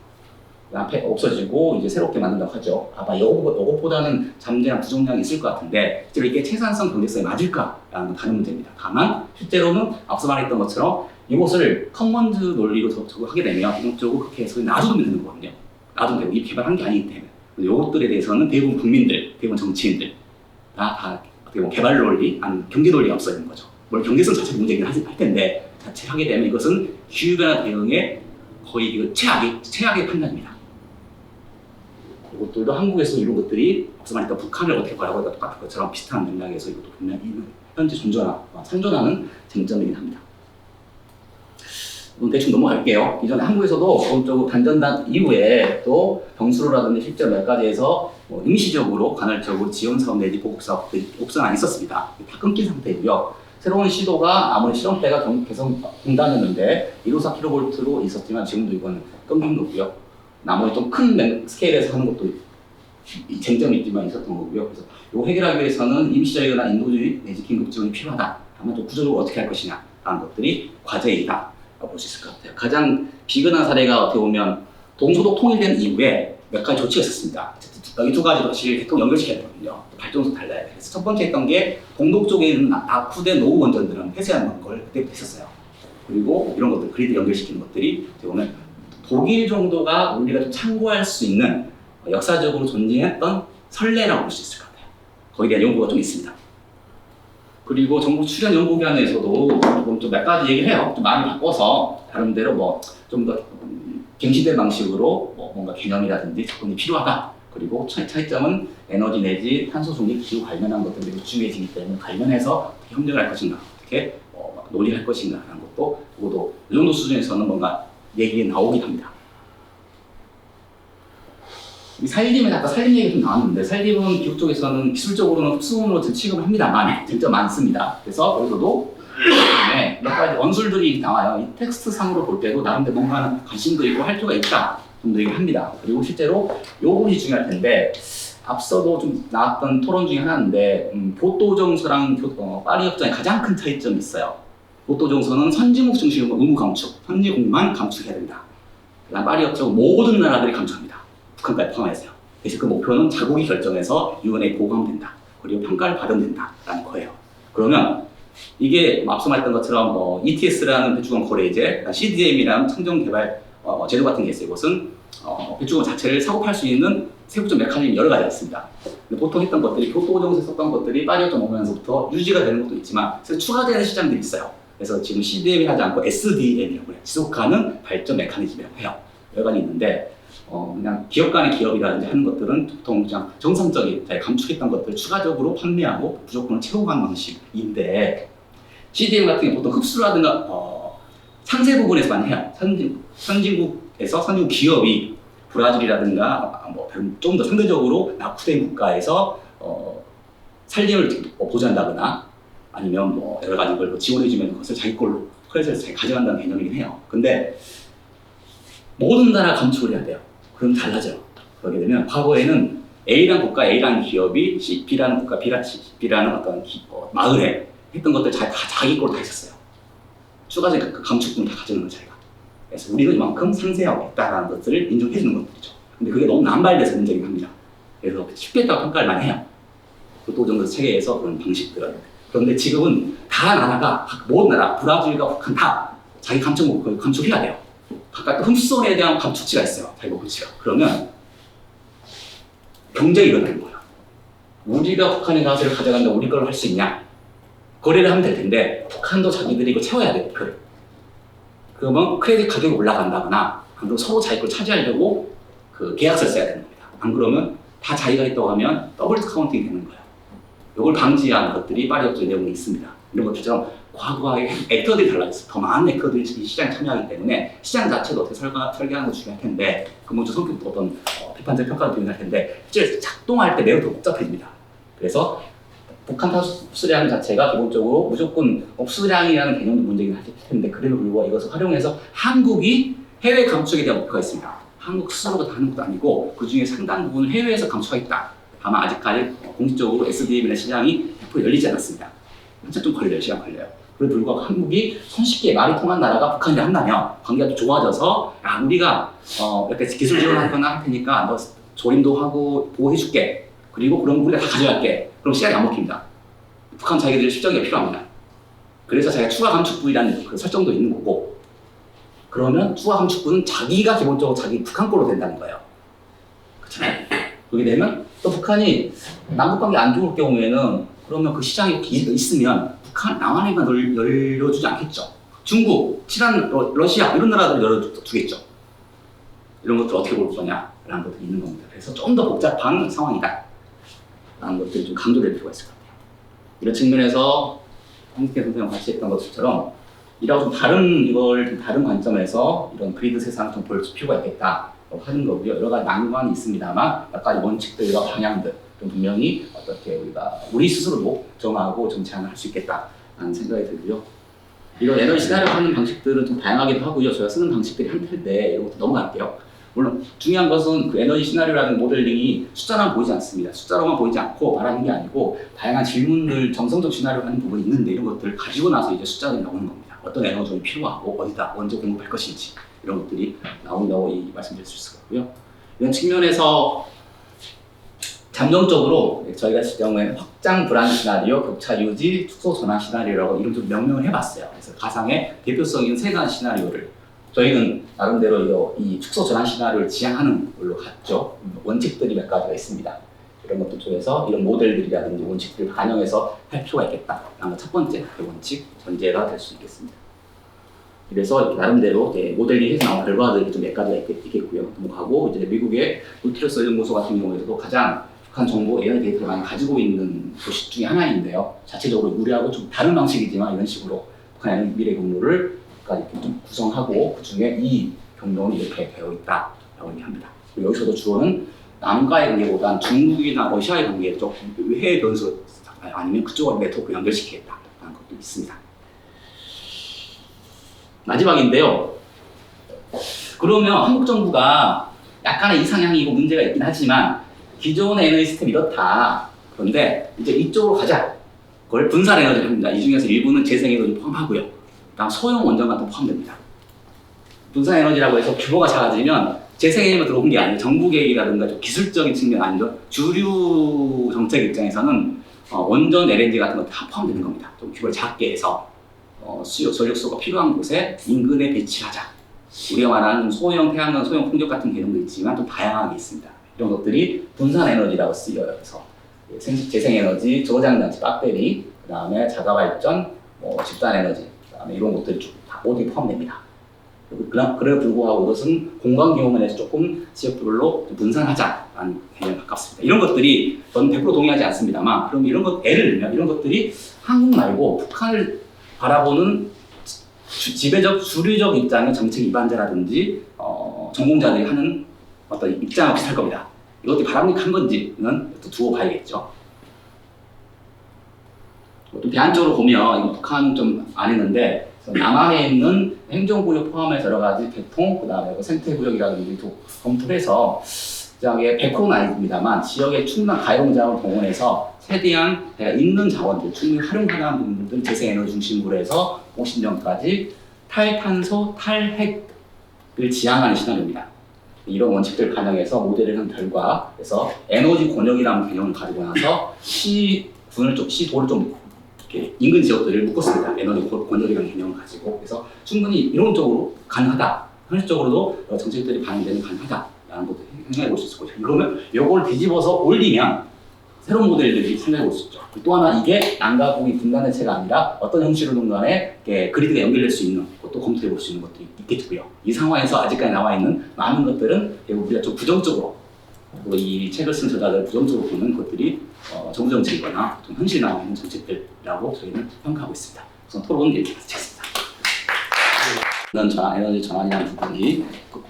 앞에 없어지고 이제 새롭게 만든다고 하죠. 아마 이것보다는 잠재나 부정량이 있을 것 같은데 실제로 이게 채산성 경제성에 맞을까라는 건 다른 문제입니다. 다만 실제로는 앞서 말했던 것처럼 이것을 커먼즈 논리로 하게 되면 기본적으로 그렇게 해서 놔두면 되는 거거든요. 놔두면 되고 이 개발한 게 아니기 때문에 이것들에 대해서는 대부분 국민들, 대부분 정치인들 다 어떻게 보면 개발 논리, 아니 경제 논리가 없어 있는 거죠. 물론 경제성 자체가 문제긴 할 텐데 자체를 하게 되면 이것은 기후변화 대응의 거의 최악의 판단입니다. 이것들도 한국에서 이런 것들이 앞서 말했던 북한을 어떻게 바라보다 똑같은 것처럼 비슷한 맥락에서 이것도 분명히 현재 생존하는 쟁점이긴 합니다. 대충 넘어갈게요. 이전에 한국에서도 기본적으로 단전단 이후에 또 병수로라든지 실제로 몇 가지에서 임시적으로 간헐적으로 지원사업 내지 보급사업들이 옥상 있었습니다. 다 끊긴 상태이고요. 새로운 시도가 아무리 실험대가 계속 공단이었는데 154kV로 있었지만 지금도 이건 끊긴 거고요. 나머지 좀 큰 스케일에서 하는 것도 쟁점이 있지만 있었던 거고요. 그래서 이거 해결하기 위해서는 임시적이거나 인도주의 내지 긴급 지원이 필요하다. 다만 또 구조적으로 어떻게 할 것이냐 라는 것들이 과제이다 볼 수 있을 것 같아요. 가장 비근한 사례가 어떻게 보면 동서독 통일된 이후에 몇 가지 조치가 있었습니다. 이 두 가지도 사실 계속 연결시켜야 되거든요. 발전소 달라야 돼. 그래서 첫 번째 했던 게 동독 쪽에 있는 낙후된 노후 원전들은 폐쇄하는 걸 그때부터 했었어요. 그리고 이런 것들 그리드 연결시키는 것들이 어떻게 보면 독일 정도가 우리가 좀 참고할 수 있는 역사적으로 존재했던 선례라고 볼 수 있을 것 같아요. 거기에 대한 연구가 좀 있습니다. 그리고 정부 출연 연구기관에서도 좀 몇 가지 얘기를 해요. 좀 마음을 바꿔서 다른데로 좀 더 갱신된 방식으로 뭔가 개념이라든지 접근이 필요하다. 그리고 차이점은 에너지 내지 탄소 중립 기후 관련한 것들이 중요해지기 때문에 관련해서 어떻게 협력을 할 것인가, 어떻게 논의할 것인가 라는 것도 적어도 이 정도 수준에서는 뭔가 얘기가 나오긴 합니다. 이 산림은 아까 산림 얘기 좀 나왔는데 산림은 기후 쪽에서는 기술적으로는 흡수원으로 취급을 합니다만 진짜 많습니다. 그래서 여기서도 몇 가지 원술들이 나와요. 이 텍스트 상으로 볼 때도 나름대로 뭔가 관심도 있고 할 필요가 있다 정도 얘기를 합니다. 그리고 실제로 이 부분이 중요할 텐데 앞서도 좀 나왔던 토론 중에 하나인데 보도정서랑 파리 협정의 가장 큰 차이점이 있어요. 보도정서는 선진국 중심으로 의무 감축, 선진국만 감축해야 된다. 그다음 파리 협정은 모든 나라들이 감축합니다. 북한까지 포함해서요. 대신 그 목표는 자국이 결정해서 유엔에 보고하면 된다. 그리고 평가를 받으면 된다라는 거예요. 그러면 이게 앞서 말했던 것처럼 ETS라는 배출권 거래제, CDM이라는 청정개발 제도 같은 게 있어요. 이것은 배출권 자체를 사고팔 수 있는 세부적 메커니즘이 여러 가지가 있습니다. 근데 보통 했던 것들이 교토정서에 썼던 것들이 파리 협정 오면서부터 유지가 되는 것도 있지만 그래서 추가되는 시장들이 있어요. 그래서 지금 CDM이 하지 않고 SDM이라고 해요. 지속가능 발전 메커니즘이라고 해요. 여러 가지 있는데 그냥 기업 간의 기업이라든지 하는 것들은 보통 그냥 정상적인 자기 감축했던 것들 추가적으로 판매하고 부족분을 채워가는 방식인데 CDM 같은 경우 보통 흡수라든가 상세 부분에서 많이 해요. 선진국 기업이 브라질이라든가 좀 더 상대적으로 낙후된 국가에서 살림을 보장한다거나 아니면 여러 가지 걸 지원해주면 그것을 자기 걸로 크레딧을 자기 가져간다는 개념이긴 해요. 근데 모든 나라 감축을 해야 돼요. 그럼 달라져요. 그러게 되면 과거에는 A라는 국가, A라는 기업이 B라는 국가, B라는 어떤 마을에 했던 것들 다 자기 걸로 다 있었어요. 추가적인 그 감축분을 다 가져오는 거예요, 자기가. 그래서 우리는 이만큼 상세하고 있다라는 것들을 인정해주는 것들이죠. 근데 그게 너무 남발돼서 문제긴 합니다. 그래서 쉽게 했다고 평가를 많이 해요. 그 도정도 체계에서 그런 방식들은. 그런데 지금은 다 나라가, 모든 나라, 브라질과 북한 다 자기 감축해야 돼요. 각각 흠수선에 대한 감축치가 있어요. 자기 목표치가. 그러면 경쟁이 일어나는 거예요. 우리가 북한의 가세를 가져간다 우리 걸 할 수 있냐? 거래를 하면 될 텐데 북한도 자기들이 이거 채워야 돼요. 목표를. 그러면 크레딧 가격이 올라간다거나 안 그러면 서로 자기 걸 차지하려고 그 계약서를 써야 되는 겁니다. 안 그러면 다 자기가 했다고 하면 더블 카운팅이 되는 거예요. 이걸 방지한 것들이 파리 협정의 내용이 있습니다. 이런 것처럼 과거의 액터들이 달라졌어요. 더 많은 액터들이 시장에 참여하기 때문에 시장 자체도 어떻게 설계하는 것이 중요할 텐데 그 먼저 성격도 어떤 비판적 평가를 드려야 텐데 실제 작동할 때 매우 더 복잡해집니다. 그래서 북한 흡수량 자체가 기본적으로 무조건 흡수량이라는 개념도 문제긴 할 텐데 그래도 불구하고 이것을 활용해서 한국이 해외 감축에 대한 목표가 있습니다. 한국 스스로가 다 하는 것도 아니고 그 중에 상당 부분을 해외에서 감축하겠다. 다만 아직까지 공식적으로 SDM이나 시장이 100% 열리지 않았습니다. 한참 좀 걸려요. 시간 걸려요. 그래도 불구하고 한국이 손쉽게 말이 통한 나라가 북한이라 한다면 관계가 좀 좋아져서 야 우리가 이렇게 기술 지원하거나 할 테니까 너 조림도 하고 보호해줄게. 그리고 그럼 우리가 다 가져갈게. 그럼 시간이 안 먹힙니다. 북한 자기들의 실정이 필요합니다. 그래서 자기가 추가 감축부라는 그 설정도 있는 거고 그러면 추가 감축부는 자기가 기본적으로 자기 북한 걸로 된다는 거예요. 그렇잖아요. 그렇게 되면 또 북한이 남북관계 안 좋을 경우에는 그러면 그 시장이 있으면 북한 남한에만 열려주지 않겠죠. 중국, 친한 러시아 이런 나라들 열어두겠죠. 이런 것들 어떻게 볼 거냐라는 것들이 있는 겁니다. 그래서 좀 더 복잡한 상황이다 라는 것들을 좀 강조될 필요가 있을 것 같아요. 이런 측면에서 황석현 선생님 같이 했던 것처럼 이라고 좀 다른 관점에서 이런 그리드 세상을 좀 볼 필요가 있겠다 하는 거고요. 여러 가지 난관이 있습니다만 몇 가지 원칙들과 방향들 좀 분명히 어떻게 우리 스스로도 정하고 좀 제안을 할 수 있겠다라는 생각이 들고요. 이런 에너지 시나리오 하는 방식들은 좀 다양하기도 하고요. 저희가 쓰는 방식들이 한 틀인데 이런 것도 넘어갈게요. 물론 중요한 것은 그 에너지 시나리오라는 모델링이 숫자로만 보이지 않습니다. 숫자로만 보이지 않고 말하는 게 아니고 다양한 질문들, 정성적 시나리오 하는 부분이 있는데 이런 것들을 가지고 나서 이제 숫자들이 나오는 겁니다. 어떤 에너지가 필요하고 어디다 언제 공급할 것인지 이런 것들이 나온다고 말씀드릴 수 있을 것 같고요. 이런 측면에서 잠정적으로 저희가 경우에는 확장 불안 시나리오, 격차 유지, 축소 전환 시나리오라고 이름 좀 명명을 해봤어요. 그래서 가상의 대표성 있는 세 가지 시나리오를 저희는 나름대로 이 축소 전환 시나리오를 지향하는 걸로 갔죠. 원칙들이 몇 가지가 있습니다. 이런 것들 중에서 이런 모델들이라든지 원칙들을 반영해서 할 필요가 있겠다. 라는 첫 번째 원칙 전제가 될 수 있겠습니다. 그래서 나름대로 모델링해서 나온 결과들이 좀 몇 가지가 있겠고요. 넘어가고 이제 미국의 노티러스 연구소 같은 경우에도 가장 북한 정보 AI 데이터를 많이 가지고 있는 도시 중에 하나인데요. 자체적으로 우리하고 좀 다른 방식이지만 이런 식으로 북한의 미래 경로를 이렇게 좀 구성하고 그 중에 이 경로는 이렇게 되어 있다라고 얘기합니다. 여기서도 주어는 남과의 관계보다는 중국이나 러시아의 관계 쪽 해외 변수 아니면 그쪽으로 네트워크 연결시키겠다라는 것도 있습니다. 마지막인데요. 그러면 한국 정부가 약간의 이상향이고 문제가 있긴 하지만 기존의 에너지 시스템이 이렇다. 그런데 이제 이쪽으로 가자. 그걸 분산 에너지를 합니다. 이 중에서 일부는 재생 에너지 포함하고요. 다음 소형 원전 같은 거 포함됩니다. 분산 에너지라고 해서 규모가 작아지면 재생 에너지만 들어온 게 아니에요. 정부 계획이라든가 좀 기술적인 측면 아니죠. 주류 정책 입장에서는 원전 LNG 같은 거 다 포함되는 겁니다. 좀 규모를 작게 해서 전력수가 필요한 곳에 인근에 배치하자. 우리가 말하는 소형 태양광, 소형 풍력 같은 개념도 있지만 좀 다양하게 있습니다. 이런 것들이 분산 에너지라고 쓰여요. 그래서 재생에너지, 저장장치, 배터리, 그 다음에 자가발전, 집단 에너지, 그 다음에 이런 것들이 다 모두 포함됩니다. 그래 불구하고 이것은 공간 경험에서 조금 지역별로 분산하자라는 개념에 가깝습니다. 이런 것들이 저는 100% 동의하지 않습니다만, 그럼 예를 들면 이런 것들이 한국 말고 북한을 바라보는 지배적 주류적 입장의 정책 위반자라든지 전공자들이 하는 어떤 입장과 비슷할 겁니다. 이것들이 바람직한 건지는 또 두고 봐야겠죠. 또 대안적으로 보면 이거 북한 좀 안 했는데 남한에 있는 행정구역 포함해서 여러 가지 개통, 그다음에 생태구역이라든지 검토를 해서 이게 100%는 아닙니다만 지역의 충분한 가용 자원을 동원해서 최대한 있는 자원들 충분히 활용하는 부분들 재생에너지 중심으로 해서 50년까지 탈탄소, 탈핵을 지향하는 시나리오입니다. 이런 원칙들을 반영해서 모델을 한 결과, 그래서 에너지 권역이라는 개념을 가지고 나서 시도를 좀 이렇게 인근 지역들을 묶었습니다. 에너지 권역이라는 개념을 가지고. 그래서 충분히 이론적으로 가능하다, 현실적으로도 정책들이 반영되는 가능하다라는 것도 생각해 볼 수 있을 거죠. 그러면 이걸 뒤집어서 올리면 새로운 모델들이 생각해 볼 수 있죠. 또 하나, 이게 남과 북이 분단대체가 아니라 어떤 형식으로든 간에 그리드가 연결될 수 있는 것도 검토해 볼 수 있는 것도 있겠고요. 이 상황에서 아직까지 나와 있는 많은 것들은 우리가 좀 부정적으로, 이 책을 쓴 저자들 부정적으로 보는 것들이 정부 정책이거나 좀 현실에 나와 있는 정책들이라고 저희는 평가하고 있습니다. 우선 토론은 이렇게 마치겠습니다. 에너지 전환이라는 부분이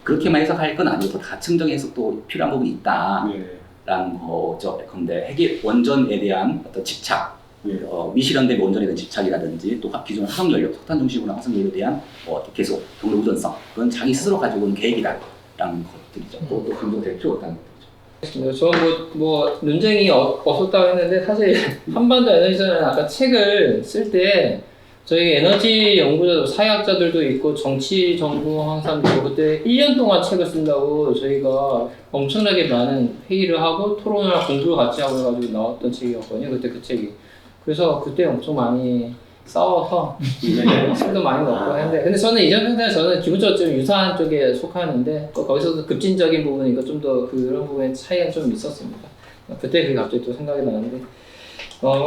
그렇게만 해석할 건 아니고 더 다층적인 해석도 필요한 부분이 있다라는 거죠. 그런데 원전에 대한 어떤 집착, 미실현대 원전에 대한 집착이라든지 또 기존 화석연료, 석탄 중심으로 화석연료에 대한 계속 경로 우전성, 그건 자기 스스로 가지고 온 계획이다라는 것들이죠. 또 긍정될 필요가 있다는 거죠. 저는 논쟁이 없었다고 했는데, 사실 한반도 에너지전은 아까 책을 쓸 때 저희 에너지 연구자도 사회학자들도 있고 정치 정부 항상도 있고, 그때 1년 동안 책을 쓴다고 저희가 엄청나게 많은 회의를 하고 토론을 공부를 같이 하고 해가지고 나왔던 책이었거든요. 그때 그 책이. 그래서 그때 엄청 많이 싸워서 술도 많이 먹고 했는데, 근데 저는 이전 편에 저는 기본적으로 좀 유사한 쪽에 속하는데, 거기서도 급진적인 부분이니까 좀 더 그런 부분에 차이가 좀 있었습니다. 그때 그게 갑자기 또 생각이 나는데,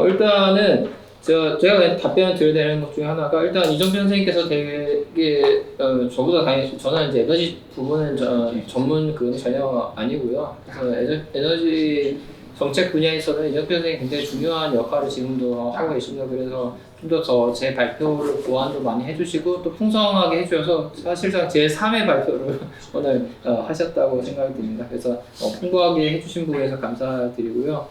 일단은 제가 답변을 드려야 되는 것 중에 하나가, 일단 이정표 선생님께서 되게 저보다 당연히, 저는 이제 에너지 부분은 전문 그건 전혀 아니고요. 그래서 에너지 정책 분야에서는 이정표 선생님이 굉장히 중요한 역할을 지금도 하고 계십니다. 그래서 좀 더 제 발표를 보완도 많이 해주시고 또 풍성하게 해주셔서 사실상 제 3회 발표를 오늘 하셨다고 생각이 듭니다. 그래서 풍부하게 해주신 부분에서 감사드리고요.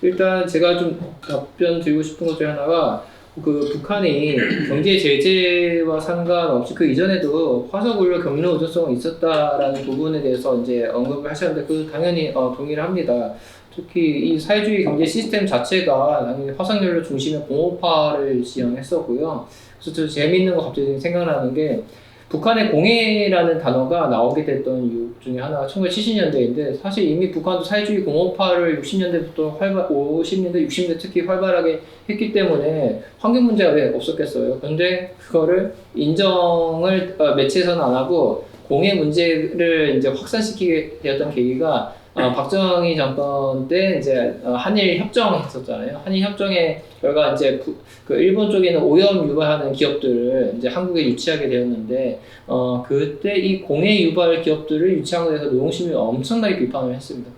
일단 제가 좀 답변 드리고 싶은 것 중에 하나가, 북한이 경제 제재와 상관없이 그 이전에도 화석연료 경로 우전성이 있었다라는 부분에 대해서 이제 언급을 하셨는데, 그 당연히 동의를 합니다. 특히 이 사회주의 경제 시스템 자체가 당연히 화석연료 중심의 공업화를 지향했었고요. 그래서 좀 재미있는 거 갑자기 생각나는 게, 북한의 공해라는 단어가 나오게 됐던 이유 중에 하나가 1970년대인데, 사실 이미 북한도 사회주의 공업화를 60년대부터 50년대, 60년대 특히 활발하게 했기 때문에 환경 문제가 왜 없었겠어요. 그런데 그거를 인정을 매체에서는 안 하고 공해 문제를 이제 확산시키게 되었던 계기가, 박정희 정권 때 이제 한일 협정 했었잖아요. 한일 협정의 결과 이제 그 일본 쪽에는 오염 유발하는 기업들을 이제 한국에 유치하게 되었는데, 그때 이 공해 유발 기업들을 유치한 것에 대해서 노동신문이 엄청나게 비판을 했습니다.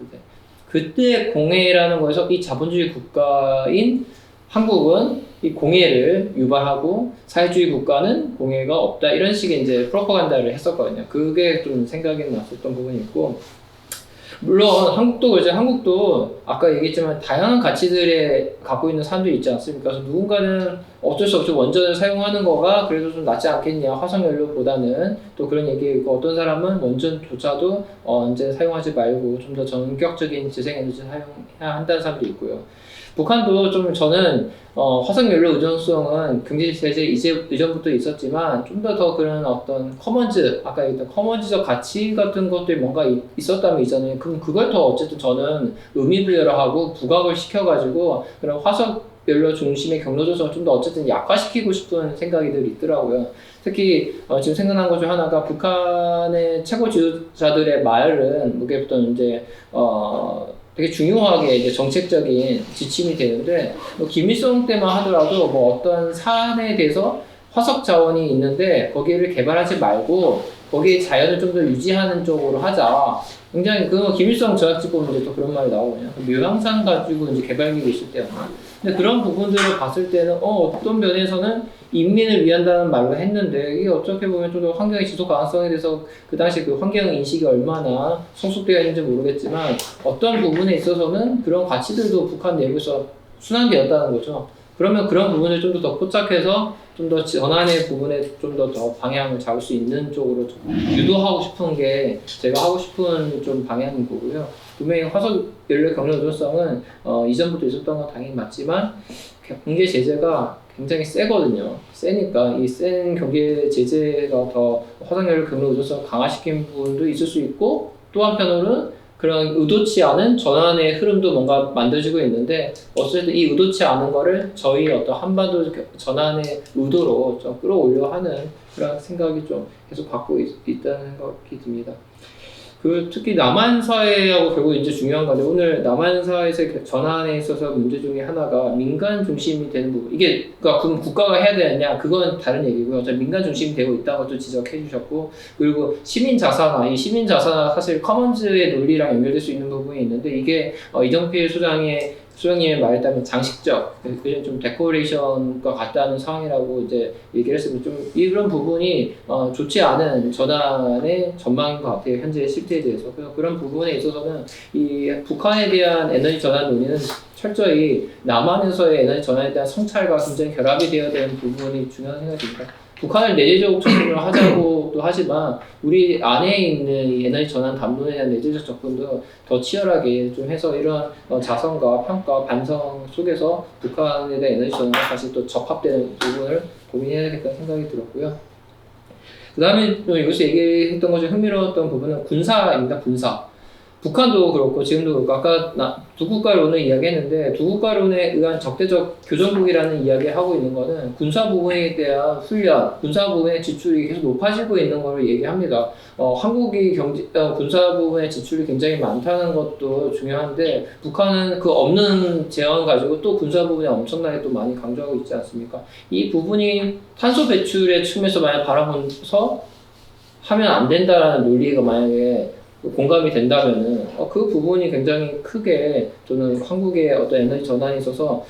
그때 공해라는 거에서 이 자본주의 국가인 한국은 이 공해를 유발하고 사회주의 국가는 공해가 없다, 이런 식의 이제 프로파간다를 했었거든요. 그게 좀 생각이 났었던 부분이 있고, 물론 한국도 그렇죠. 한국도 아까 얘기했지만 다양한 가치들에 갖고 있는 사람들이 있지 않습니까? 그래서 누군가는 어쩔 수 없이 원전을 사용하는 거가 그래도 좀 낫지 않겠냐, 화석연료보다는. 또 그런 얘기고, 어떤 사람은 원전조차도 이제 사용하지 말고 좀 더 전격적인 재생에너지 사용해야 한다는 사람도 있고요. 북한도 좀 저는 화석연료 의존성은 경제 제재 이전부터 있었지만 좀 더 그런 어떤 커먼즈, 아까 얘기했던 커먼즈적 가치 같은 것들이 뭔가 있었다면 이전에, 그럼 그걸 더 어쨌든 저는 의미부여를 하고 부각을 시켜가지고 그런 화석연료 중심의 경로조성을 좀 더 어쨌든 약화시키고 싶은 생각이 늘 있더라고요. 특히 지금 생각난 것 중 하나가, 북한의 최고 지도자들의 말은 무게부터 이제 되게 중요하게 이제 정책적인 지침이 되는데, 김일성 때만 하더라도 어떤 사안에 대해서 화석 자원이 있는데 거기를 개발하지 말고 거기에 자연을 좀 더 유지하는 쪽으로 하자. 굉장히 그 김일성 저약지 보면 이제 또 그런 말이 나오거든요. 묘향산 가지고 이제 개발기구 있을 때였나. 근데 그런 부분들을 봤을 때는 어떤 면에서는 인민을 위한다는 말로 했는데 이게 어떻게 보면 좀 더 환경의 지속 가능성에 대해서 그 당시 그 환경 인식이 얼마나 성숙되어 있는지 모르겠지만 어떤 부분에 있어서는 그런 가치들도 북한 내부에서 순환되었다는 거죠. 그러면 그런 부분을 좀 더 포착해서 좀 더 전환의 부분에 좀 더 방향을 잡을 수 있는 쪽으로 좀 유도하고 싶은 게 제가 하고 싶은 좀 방향인 거고요. 분명히 화석 연료 경로 노조성은 이전부터 있었던 건 당연히 맞지만 경제 제재가 굉장히 세거든요. 세니까 이 센 경제 제재가 더 화석 연료 경로 노조성을 강화시킨 부분도 있을 수 있고 또 한편으로는 그런 의도치 않은 전환의 흐름도 뭔가 만들어지고 있는데 어쨌든 이 의도치 않은 거를 저희 어떤 한반도 전환의 의도로 좀 끌어올려 하는 그런 생각이 좀 계속 갖고 있다는 생각이 듭니다. 그 특히 남한 사회하고 결국 이제 중요한 건데 오늘 남한 사회에서 전환에 있어서 문제 중에 하나가 민간 중심이 되는 부분. 이게 그러니까 그럼 국가가 해야 되느냐 그건 다른 얘기고요. 민간 중심이 되고 있다는 것도 지적해 주셨고 그리고 시민 자산화 이 시민 자산화 사실 커먼즈의 논리랑 연결될 수 있는 부분이 있는데 이게 이정필 소장님의 말에 따르면 장식적, 그냥 좀 데코레이션과 같다는 상황이라고 이제 얘기를 했으면 좀 이런 부분이 좋지 않은 전환의 전망인 것 같아요. 현재의 실태에 대해서. 그래서 그런 부분에 있어서는 이 북한에 대한 에너지 전환 논의는 철저히 남한에서의 에너지 전환에 대한 성찰과 굉장히 결합이 되어야 되는 부분이 중요한 생각이 듭니다. 북한을 내재적 접근을 하자고도 하지만 우리 안에 있는 이 에너지 전환 담론에 대한 내재적 접근도 더 치열하게 좀 해서 이런 자성과 평가, 반성 속에서 북한에 대한 에너지 전환과 다시 또 적합되는 부분을 고민해야겠다는 생각이 들었고요. 그 다음에 여기서 얘기했던 것 중 흥미로웠던 부분은 군사입니다. 군사. 북한도 그렇고 지금도 그렇고 아까 두 국가론을 이야기했는데 두 국가론에 의한 적대적 교전국이라는 이야기를 하고 있는 거는 군사 부분에 대한 훈련, 군사 부분의 지출이 계속 높아지고 있는 걸 얘기합니다. 한국이 군사 부분의 지출이 굉장히 많다는 것도 중요한데 북한은 그 없는 재원 가지고 또 군사 부분에 엄청나게 또 많이 강조하고 있지 않습니까? 이 부분이 탄소 배출의 측면에서 만약 바라보면서 하면 안 된다라는 논리가 만약에 공감이 된다면은 그 부분이 굉장히 크게 저는 한국의 어떤 에너지 전환에 있어서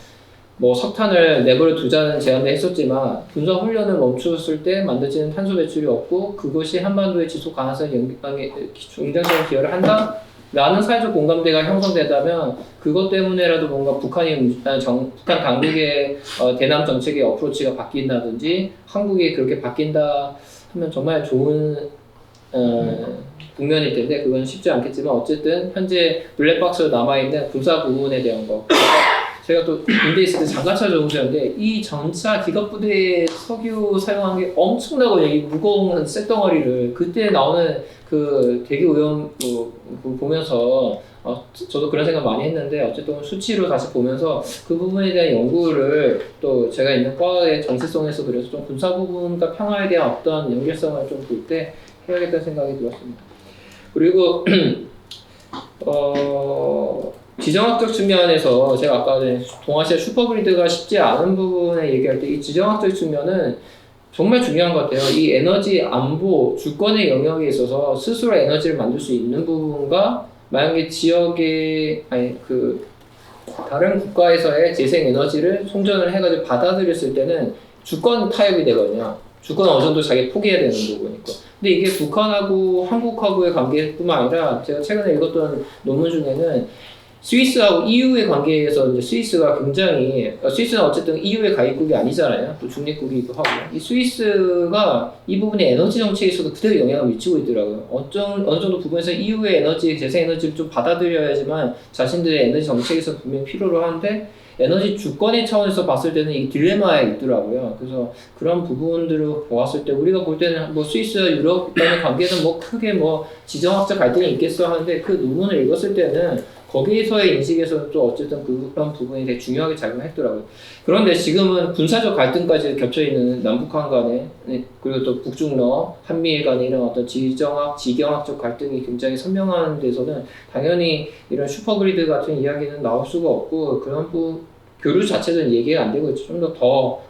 뭐 석탄을 내버려 두자는 제안을 했었지만 군사 훈련을 멈추었을 때 만들어지는 탄소 배출이 없고 그것이 한반도의 지속 가능성에 긍정적인 기여를 한다. 라는 사회적 공감대가 형성되다면 그것 때문에라도 뭔가 북한 당국의 대남 정책의 어프로치가 바뀐다든지 한국이 그렇게 바뀐다 하면 정말 좋은 국면일 텐데 그건 쉽지 않겠지만 어쨌든 현재 블랙박스로 남아있는 군사 부분에 대한 거 제가 또 군대 있을 때 잠깐 찾아오셨는데 이 전차 기갑부대에 석유 사용한 게 엄청나고 이 무거운 쇳덩어리를 그때 나오는 그 대기 오염 보면서 저도 그런 생각 많이 했는데 어쨌든 수치로 다시 보면서 그 부분에 대한 연구를 또 제가 있는 과의 정체성에서 그래서 좀 군사 부분과 평화에 대한 어떤 연결성을 좀 볼 때 해야겠다는 생각이 들었습니다. 그리고 지정학적 측면에서 제가 아까 전에 동아시아 슈퍼그리드가 쉽지 않은 부분에 얘기할 때 이 지정학적 측면은 정말 중요한 것 같아요. 이 에너지 안보, 주권의 영역에 있어서 스스로 에너지를 만들 수 있는 부분과 만약에 지역의 다른 국가에서의 재생 에너지를 송전을 해가지고 받아들였을 때는 주권 타협이 되거든요. 주권은 어느 정도 자기 포기해야 되는 부분이고. 근데 이게 북한하고 한국하고의 관계뿐만 아니라 제가 최근에 읽었던 논문 중에는 스위스하고 EU의 관계에서 이제 스위스가 굉장히 스위스는 어쨌든 EU의 가입국이 아니잖아요. 또 중립국이기도 하고 이 스위스가 이 부분에 에너지 정책에 있어서 그대로 영향을 미치고 있더라고요. 어느 정도 부분에서 EU의 에너지 재생 에너지를 좀 받아들여야지만 자신들의 에너지 정책에서 분명히 필요로 하는데 에너지 주권의 차원에서 봤을 때는 이 딜레마에 있더라고요. 그래서 그런 부분들을 보았을 때 우리가 볼 때는 뭐 스위스, 유럽 간의 관계는 뭐 크게 뭐 지정학적 갈등이 있겠어 하는데 그 논문을 읽었을 때는 거기에서의 인식에서는 또 어쨌든 그런 부분이 되게 중요하게 작용했더라고요. 그런데 지금은 군사적 갈등까지 겹쳐있는 남북한 간에 그리고 또 북중러, 한미일 간의 이런 어떤 지정학, 지경학적 갈등이 굉장히 선명한 데서는 당연히 이런 슈퍼그리드 같은 이야기는 나올 수가 없고 그런 교류 자체는 얘기가 안 되고 좀 더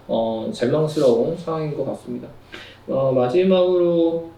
절망스러운 상황인 것 같습니다. 마지막으로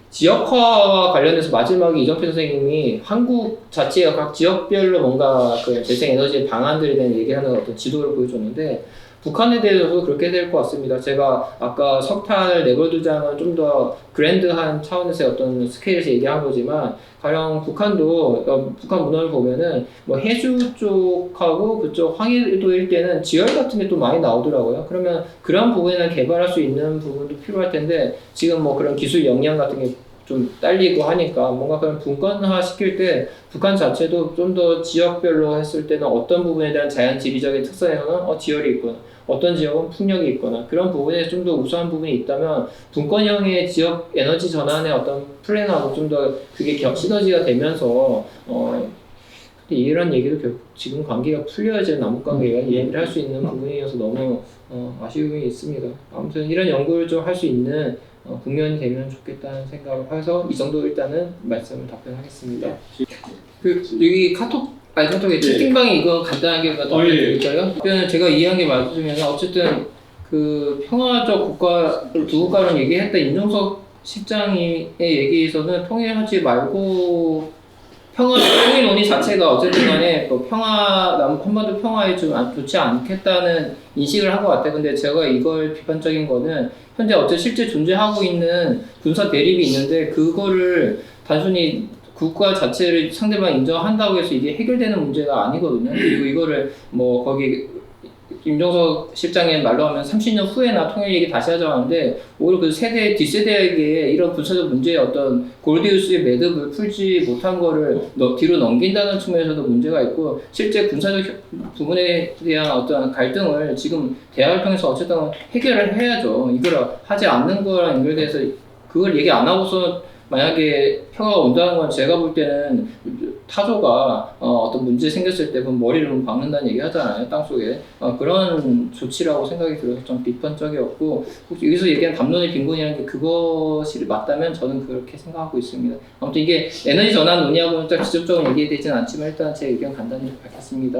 지역화와 관련해서 마지막에 이정표 선생님이 한국 자체가 각 지역별로 뭔가 그 재생에너지 방안들에 대한 얘기하는 어떤 지도를 보여줬는데 북한에 대해서도 그렇게 될 것 같습니다. 제가 아까 석탄을 내버려두자는 좀 더 그랜드한 차원에서의 어떤 스케일에서 얘기한 거지만 가령 북한도 북한 문헌을 보면은 뭐 해주 쪽하고 그쪽 황해도 일대는 지열 같은 게 또 많이 나오더라고요. 그러면 그런 부분에는 개발할 수 있는 부분도 필요할 텐데 지금 뭐 그런 기술 역량 같은 게 좀 딸리고 하니까 뭔가 그런 분권화 시킬 때 북한 자체도 좀 더 지역별로 했을 때는 어떤 부분에 대한 자연 지리적인 특성에서는 지열이 있거나 어떤 지역은 풍력이 있거나 그런 부분에 좀 더 우수한 부분이 있다면 분권형의 지역 에너지 전환의 어떤 플랜하고 좀 더 그게 시너지가 되면서 이런 얘기도 결국 지금 관계가 풀려야지 남북 관계가 얘기를 할 수 있는 부분이어서 너무 아쉬움이 있습니다. 아무튼 이런 연구를 좀 할 수 있는 국면이 되면 좋겠다는 생각을 해서 이 정도 일단은 말씀을 답변하겠습니다. 여기 카톡에 채팅방에 이거 간단하게 답변 드릴까요? 제가 이해한 게 맞으면 어쨌든 그 평화적 국가를 두 국가를 얘기했다 임종석 실장의 얘기에서는 통일하지 말고 통일 논의 자체가 어쨌든 간에 한반도 평화에 좀 좋지 않겠다는 인식을 한 것 같아요. 근데 제가 이걸 비판적인 거는 현재 실제 존재하고 있는 군사 대립이 있는데 그거를 단순히 국가 자체를 상대방 인정한다고 해서 이게 해결되는 문제가 아니거든요. 그리고 이거를 뭐 거기 임종석 실장의 말로 하면 30년 후에나 통일 얘기 다시 하자고 하는데 오히려 그 뒷세대에게 이런 군사적 문제의 어떤 골디우스의 매듭을 풀지 못한 거를 뒤로 넘긴다는 측면에서도 문제가 있고 실제 군사적 부분에 대한 어떤 갈등을 지금 대화를 통해서 어쨌든 해결을 해야죠. 이걸 하지 않는 거랑 연결돼서 그걸 얘기 안 하고서 만약에 평화가 온다는 건 제가 볼 때는 타조가 어떤 문제 생겼을 때 머리를 박는다는 얘기 하잖아요. 땅속에. 그런 조치라고 생각이 들어서 좀 비판적이었고 혹시 여기서 얘기한 담론의 빈곤이라는 게 그것이 맞다면 저는 그렇게 생각하고 있습니다. 아무튼 이게 에너지 전환 논의하고는 딱 직접적으로 얘기되지는 않지만 일단 제 의견 간단히 밝혔습니다.